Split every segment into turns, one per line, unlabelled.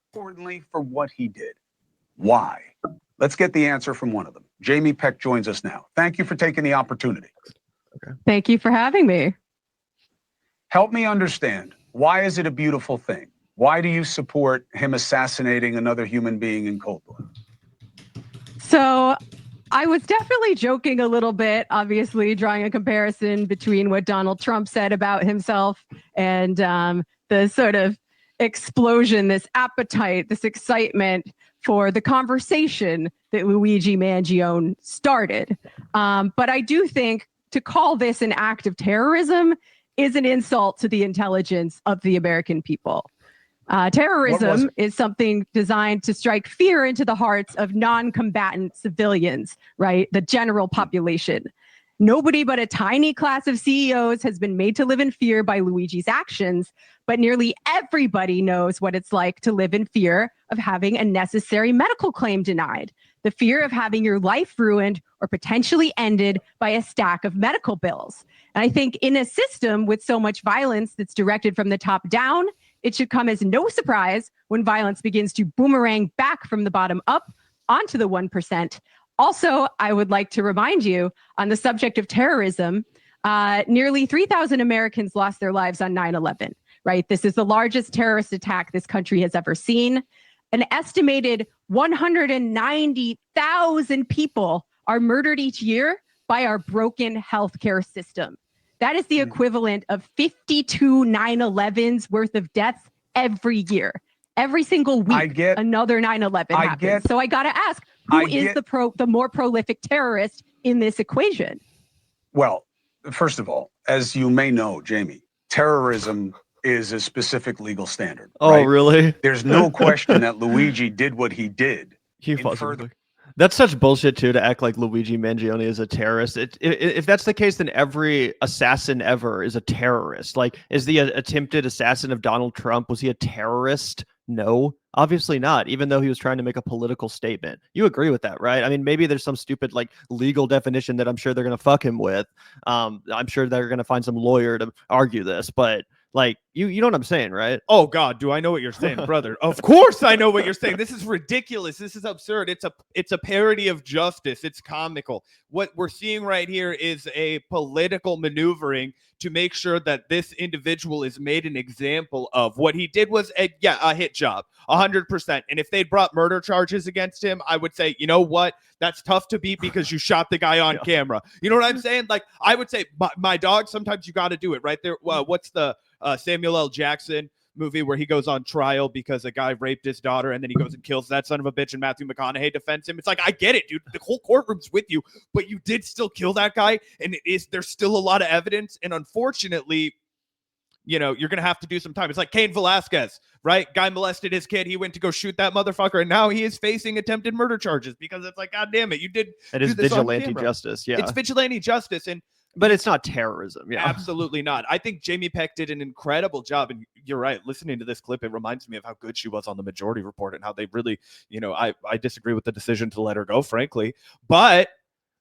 importantly for what he did. Why? Let's get the answer from one of them. Jamie Peck joins us now. Thank you for taking the opportunity.
Okay. Thank you for having me.
Help me understand, why is it a beautiful thing? Why do you support him assassinating another human being in cold blood?
So I was definitely joking a little bit, obviously drawing a comparison between what Donald Trump said about himself and the sort of explosion, this appetite, this excitement for the conversation that Luigi Mangione started. But I do think to call this an act of terrorism is an insult to the intelligence of the American people. Terrorism is something designed to strike fear into the hearts of non-combatant civilians, right? The general population. Nobody but a tiny class of CEOs has been made to live in fear by Luigi's actions, but nearly everybody knows what it's like to live in fear of having a necessary medical claim denied, the fear of having your life ruined or potentially ended by a stack of medical bills. And I think in a system with so much violence that's directed from the top down, it should come as no surprise when violence begins to boomerang back from the bottom up onto the 1%. Also, I would like to remind you on the subject of terrorism, nearly 3,000 Americans lost their lives on 9/11, right? This is the largest terrorist attack this country has ever seen. An estimated 190,000 people are murdered each year by our broken healthcare system. That is the equivalent of 52 9/11s worth of deaths every year. Every single week, another 9/11 happens. So I got to ask, who is the more prolific terrorist in this equation?
Well, first of all, as you may know, Jamie, terrorism is a specific legal standard.
Oh,
right?
Really?
There's no question that Luigi did what he did.
That's such bullshit too, to act like Luigi Mangione is a terrorist. If that's the case, then every assassin ever is a terrorist. Like, is the attempted assassin of Donald Trump, was he a terrorist? No, obviously not, even though he was trying to make a political statement. You agree with that, right? I mean, maybe there's some stupid like legal definition that I'm sure they're going to fuck him with. I'm sure they're going to find some lawyer to argue this, but like, you know what I'm saying, right?
Oh God, do I know what you're saying, brother? Of course I know what you're saying. This is ridiculous. This is absurd. It's a parody of justice. It's comical. What we're seeing right here is a political maneuvering to make sure that this individual is made an example of. What he did was a hit job, 100%. And if they'd brought murder charges against him, I would say, you know what? That's tough to beat because you shot the guy on camera. You know what I'm saying? Like, I would say, my dog, sometimes you got to do it right there. What's the Samuel L. Jackson movie where he goes on trial because a guy raped his daughter and then he goes and kills that son of a bitch and Matthew McConaughey defends him? It's like, I get it, dude. The whole courtroom's with you, but you did still kill that guy, and there's still a lot of evidence, and unfortunately, you know, you're going to have to do some time. It's like Cain Velasquez, right? Guy molested his kid. He went to go shoot that motherfucker, and now he is facing attempted murder charges because it's like, God damn it, you did.
It is vigilante justice, yeah.
It's vigilante justice,
but it's not terrorism. Yeah,
absolutely not. I think Jamie Peck did an incredible job, and you're right. Listening to this clip, it reminds me of how good she was on the Majority Report and how they really, you know, I disagree with the decision to let her go, frankly, but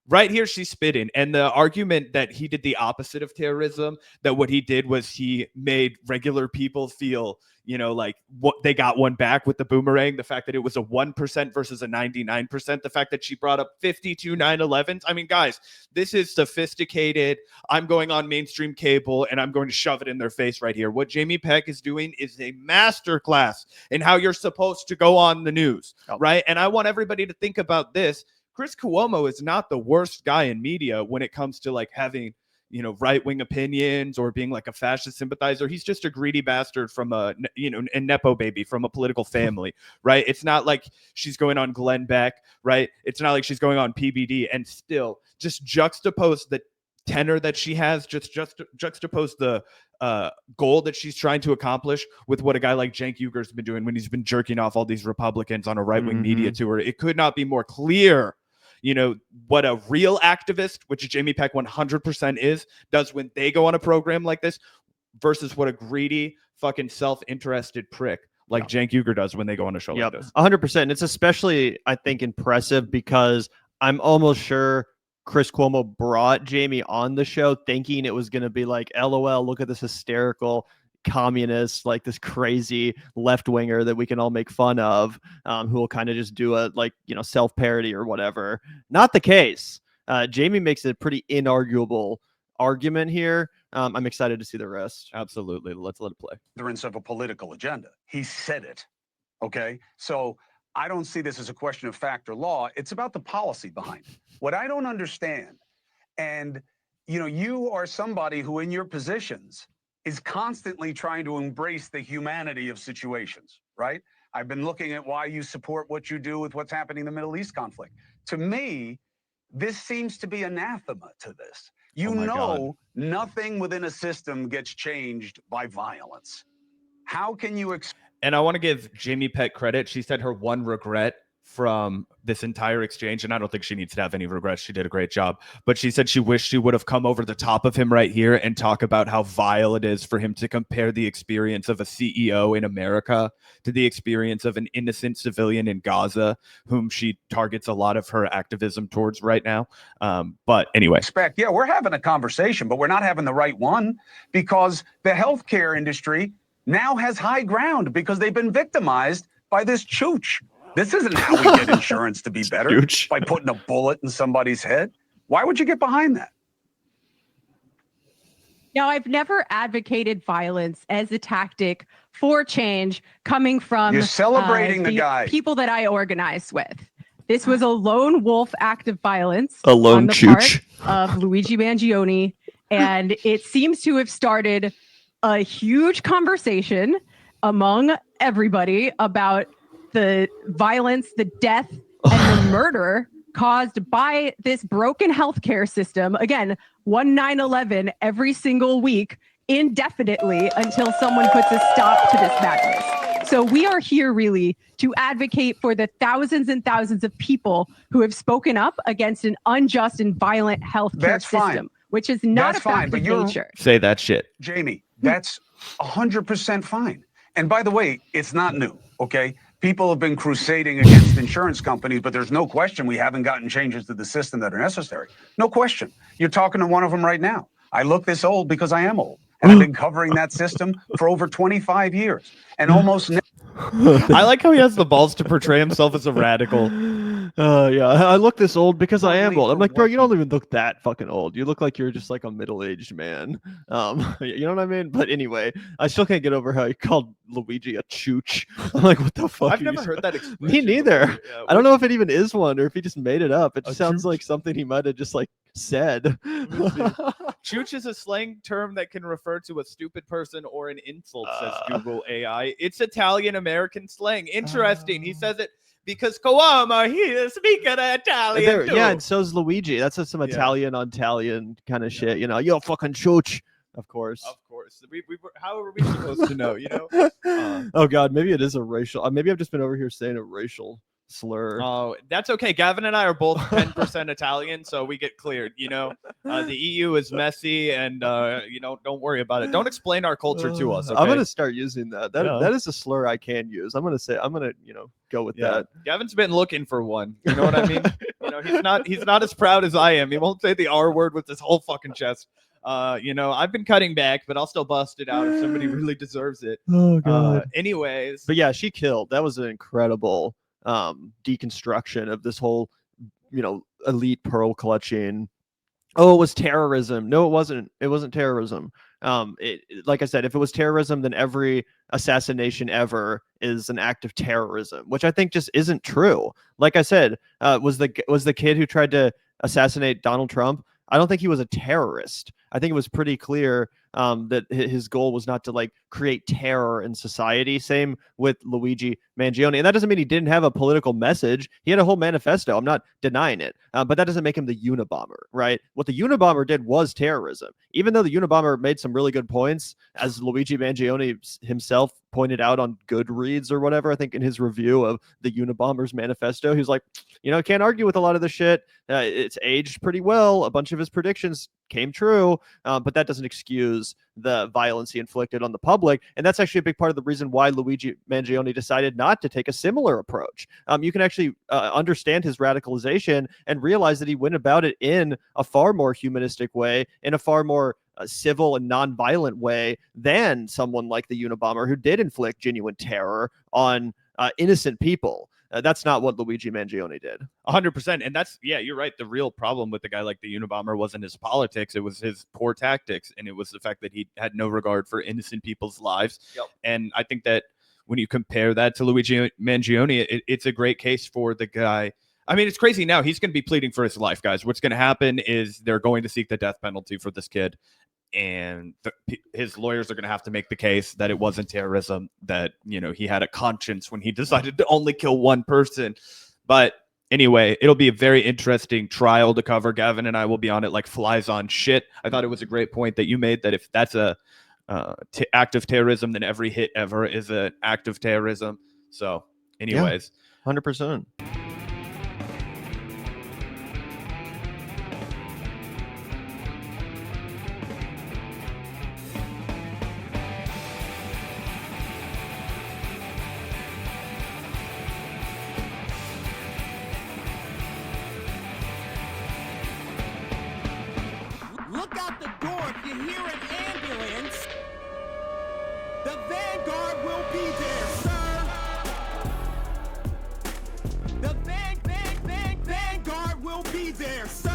right here, she's spitting. And the argument that he did the opposite of terrorism, that what he did was he made regular people feel, you know, like what they got one back with the boomerang, the fact that it was a 1% versus a 99%, the fact that she brought up 52 9/11s. I mean, guys, this is sophisticated. I'm going on mainstream cable and I'm going to shove it in their face right here. What Jamie Peck is doing is a masterclass in how you're supposed to go on the news, right? And I want everybody to think about this. Chris Cuomo is not the worst guy in media when it comes to like having, you know, right-wing opinions or being like a fascist sympathizer. He's just a greedy bastard from a, you know, a Nepo baby from a political family, right? It's not like she's going on Glenn Beck, right? It's not like she's going on PBD, and still just juxtapose the tenor that she has, just juxtapose the goal that she's trying to accomplish with what a guy like Cenk Uygur's been doing when he's been jerking off all these Republicans on a right-wing media tour. It could not be more clear, you know, what a real activist, which Jamie Peck 100% is, does when they go on a program like this versus what a greedy, fucking self-interested prick like Cenk Uygur does when they go on a show like this.
100%. And it's especially, I think, impressive because I'm almost sure Chris Cuomo brought Jamie on the show thinking it was going to be like, LOL, look at this hysterical, communist, like this crazy left winger that we can all make fun of, who will kind of just do a self parody or whatever. Not the case. Jamie makes a pretty inarguable argument here. I'm excited to see the rest.
Absolutely. Let's let it play.
Furtherance of a political agenda. He said it. Okay. So I don't see this as a question of fact or law. It's about the policy behind it. What I don't understand, and you are somebody who in your positions is constantly trying to embrace the humanity of situations, right? I've been looking at why you support what you do with what's happening in the Middle East conflict. To me, this seems to be anathema to this. Nothing within a system gets changed by violence. How can you
And I want to give Jamie Peck credit. She said her one regret from this entire exchange, and I don't think she needs to have any regrets. She did a great job. But she said she wished she would have come over the top of him right here and talk about how vile it is for him to compare the experience of a CEO in America to the experience of an innocent civilian in Gaza, whom she targets a lot of her activism towards right now. But anyway.
Yeah, we're having a conversation, but we're not having the right one, because the healthcare industry now has high ground because they've been victimized by this chooch. This isn't how we get insurance to be better, by putting a bullet in somebody's head. Why would you get behind that?
Now, I've never advocated violence as a tactic for change coming from
You're celebrating the guy.
People that I organize with. This was a lone wolf act of violence
A lone
on the
chooch.
part of Luigi Mangione, and it seems to have started a huge conversation among everybody about the violence, the death, and the murder caused by this broken healthcare system. Again, 9/11 every single week, indefinitely, until someone puts a stop to this madness. So we are here really to advocate for the thousands and thousands of people who have spoken up against an unjust and violent healthcare system, which is not a fact of nature.
Say that shit.
Jamie, that's 100% fine. And by the way, it's not new, okay? People have been crusading against insurance companies, but there's no question we haven't gotten changes to the system that are necessary. No question. You're talking to one of them right now. I look this old because I am old, and I've been covering that system for over 25 years, and almost
I like how he has the balls to portray himself as a radical.
Yeah, I look this old because I am old. I'm like, bro, you don't even look that fucking old. You look like you're just like a middle-aged man. You know what I mean? But anyway, I still can't get over how he called Luigi a chooch. I'm like, what the fuck?
I've never heard that expression.
Me neither.
Yeah,
I don't know if it even is one or if he just made it up. It just sounds
chooch?
like something he might have just like said.
Chooch is a slang term that can refer to a stupid person or an insult, says Google AI. It's Italian-American slang. Interesting. He says it because Cuomo, he is speaking Italian too.
Yeah, and so's Luigi. That's some Italian on Italian kind of shit. You know, you're fucking chooch. Of course.
Of course. How are we supposed to know, you know?
Oh, God. Maybe it is a racial. Maybe I've just been over here saying a racial slur.
Oh, that's okay. Gavin and I are both 10% Italian, so we get cleared. You know, the EU is messy, and you know, don't worry about it. Don't explain our culture to us. Okay?
I'm gonna start using that. That is a slur I can use. I'm gonna go with that.
Gavin's been looking for one. You know what I mean? You know, he's not as proud as I am. He won't say the R word with his whole fucking chest. You know, I've been cutting back, but I'll still bust it out if somebody really deserves it.
Oh, God.
Anyways,
but yeah, she killed. That was an incredible deconstruction of this whole, you know, elite pearl clutching. Oh, it was terrorism. No, it wasn't. It wasn't terrorism. Like I said, if it was terrorism, then every assassination ever is an act of terrorism, which I think just isn't true. Like I said, was the kid who tried to assassinate Donald Trump? I don't think he was a terrorist. I think it was pretty clear that his goal was not to like create terror in society. Same with Luigi Mangione. And that doesn't mean he didn't have a political message. He had a whole manifesto. I'm not denying it. But that doesn't make him the Unabomber, right? What the Unabomber did was terrorism. Even though the Unabomber made some really good points, as Luigi Mangione himself pointed out on Goodreads or whatever, I think in his review of the Unabomber's manifesto, he was like, you know, can't argue with a lot of the shit. It's aged pretty well. A bunch of his predictions came true, but that doesn't excuse the violence he inflicted on the public. And that's actually a big part of the reason why Luigi Mangione decided not to take a similar approach. You can actually understand his radicalization and realize that he went about it in a far more humanistic way, in a far more civil and nonviolent way than someone like the Unabomber, who did inflict genuine terror on innocent people. That's not what Luigi Mangione did.
100%. And that's, yeah, you're right. The real problem with the guy like the Unabomber wasn't his politics. It was his poor tactics. And it was the fact that he had no regard for innocent people's lives.
Yep.
And I think that when you compare that to Luigi Mangione, it's a great case for the guy. I mean, it's crazy now. He's going to be pleading for his life, guys. What's going to happen is they're going to seek the death penalty for this kid. And his lawyers are going to have to make the case that it wasn't terrorism, that, you know, he had a conscience when he decided to only kill one person. But anyway, it'll be a very interesting trial to cover. Gavin and I will be on it like flies on shit. I thought it was a great point that you made, that if that's a act of terrorism, then every hit ever is an act of terrorism. So anyways,
100%.
Look out the door if you hear an ambulance. The Vanguard will be there, sir. The Vanguard will be there, sir.